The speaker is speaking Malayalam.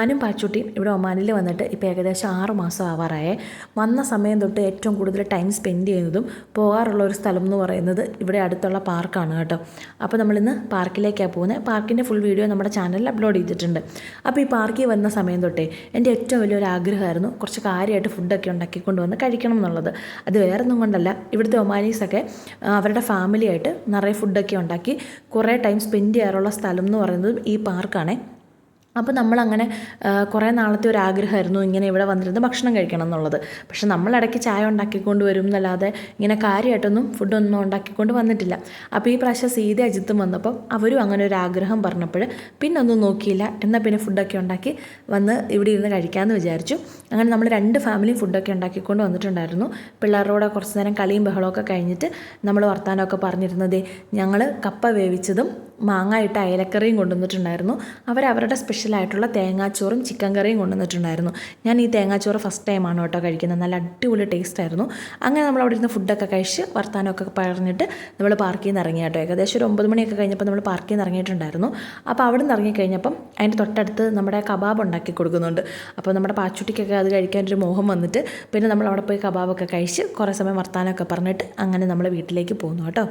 ഞാനും പാച്ചൂട്ടിയും ഇവിടെ ഒമാനിൽ വന്നിട്ട് ഇപ്പോൾ ഏകദേശം 6 മാസം ആവാറായേ. വന്ന സമയം തൊട്ട് ഏറ്റവും കൂടുതൽ ടൈം സ്പെൻഡ് ചെയ്യുന്നതും പോകാറുള്ള ഒരു സ്ഥലം എന്ന് പറയുന്നത് ഇവിടെ അടുത്തുള്ള പാർക്കാണ് കേട്ടോ. അപ്പോൾ നമ്മളിന്ന് പാർക്കിലേക്കാണ് പോകുന്നത്. പാർക്കിൻ്റെ ഫുൾ വീഡിയോ നമ്മുടെ ചാനലിൽ അപ്ലോഡ് ചെയ്തിട്ടുണ്ട്. അപ്പോൾ ഈ പാർക്കിൽ വന്ന സമയം തൊട്ടേ എൻ്റെ ഏറ്റവും വലിയൊരു ആഗ്രഹമായിരുന്നു കുറച്ച് കാര്യമായിട്ട് ഫുഡൊക്കെ ഉണ്ടാക്കിക്കൊണ്ട് വന്ന് കഴിക്കണം എന്നുള്ളത്. അത് വേറൊന്നും കൊണ്ടല്ല, ഇവിടുത്തെ ഒമാനീസൊക്കെ അവരുടെ ഫാമിലിയായിട്ട് നിറയെ ഫുഡൊക്കെ ഉണ്ടാക്കി കുറേ ടൈം സ്പെൻഡ് ചെയ്യാറുള്ള സ്ഥലം എന്ന് പറയുന്നത് ഈ പാർക്കാണേ. അപ്പോൾ നമ്മളങ്ങനെ കുറേ നാളത്തെ ഒരു ആഗ്രഹമായിരുന്നു ഇങ്ങനെ ഇവിടെ വന്നിരുന്ന് ഭക്ഷണം കഴിക്കണം എന്നുള്ളത്. പക്ഷെ നമ്മളിടയ്ക്ക് ചായ ഉണ്ടാക്കിക്കൊണ്ട് വരും എന്നല്ലാതെ ഇങ്ങനെ കാര്യമായിട്ടൊന്നും ഫുഡൊന്നും ഉണ്ടാക്കിക്കൊണ്ട് വന്നിട്ടില്ല. അപ്പോൾ ഈ പ്രാവശ്യം സീത അജിത്തും വന്നപ്പം അവരും അങ്ങനെ ഒരു ആഗ്രഹം പറഞ്ഞപ്പോൾ പിന്നെ ഒന്നും നോക്കിയില്ല, എന്നാൽ പിന്നെ ഫുഡൊക്കെ ഉണ്ടാക്കി വന്ന് ഇവിടെ ഇരുന്ന് കഴിക്കാമെന്ന് വിചാരിച്ചു. അങ്ങനെ നമ്മൾ 2 ഫാമിലിയും ഫുഡൊക്കെ ഉണ്ടാക്കിക്കൊണ്ട് വന്നിട്ടുണ്ടായിരുന്നു. പിള്ളേരുടെ കുറച്ച് നേരം കളിയും ബഹളമൊക്കെ കഴിഞ്ഞിട്ട് നമ്മൾ വർത്താനമൊക്കെ പറഞ്ഞിരുന്നത് ഞങ്ങൾ കപ്പ വേവിച്ചതും മാങ്ങായിട്ട് അയലക്കറിയും കൊണ്ടുവന്നിട്ടുണ്ടായിരുന്നു. അവരവരുടെ സ്പെഷ്യലായിട്ടുള്ള തേങ്ങാച്ചോറും ചിക്കൻ കറിയും കൊണ്ടുവന്നിട്ടുണ്ടായിരുന്നു. ഞാൻ ഈ തേങ്ങാച്ചോറ് ഫസ്റ്റ് ടൈമാണ് കേട്ടോ കഴിക്കുന്നത്. നല്ല അടിപൊളി ടേസ്റ്റായിരുന്നു. അങ്ങനെ നമ്മൾ അവിടെ ഇരുന്ന് ഫുഡൊക്കെ കഴിച്ച് വർത്താനമൊക്കെ പറഞ്ഞിട്ട് നമ്മൾ പാർക്കിൽ നിന്ന് ഇറങ്ങി കേട്ടോ. ഏകദേശം ഒരു 9 മണിയൊക്കെ കഴിഞ്ഞപ്പോൾ നമ്മൾ പാർക്കിൽ നിന്ന് ഇറങ്ങിയിട്ടുണ്ടായിരുന്നു. അപ്പോൾ അവിടെ നിന്ന് ഇറങ്ങിക്കഴിഞ്ഞപ്പം അതിൻ്റെ തൊട്ടടുത്ത് നമ്മുടെ കബാബ് ഉണ്ടാക്കി കൊടുക്കുന്നുണ്ട്. അപ്പോൾ നമ്മുടെ പാച്ചുട്ടിക്കൊക്കെ അത് കഴിക്കാനൊരു മോഹം വന്നിട്ട് പിന്നെ നമ്മൾ അവിടെ പോയി കബാബൊക്കെ കഴിച്ച് കുറേ സമയം വർത്താനമൊക്കെ പറഞ്ഞിട്ട് അങ്ങനെ നമ്മൾ വീട്ടിലേക്ക് പോകുന്നു കേട്ടോ.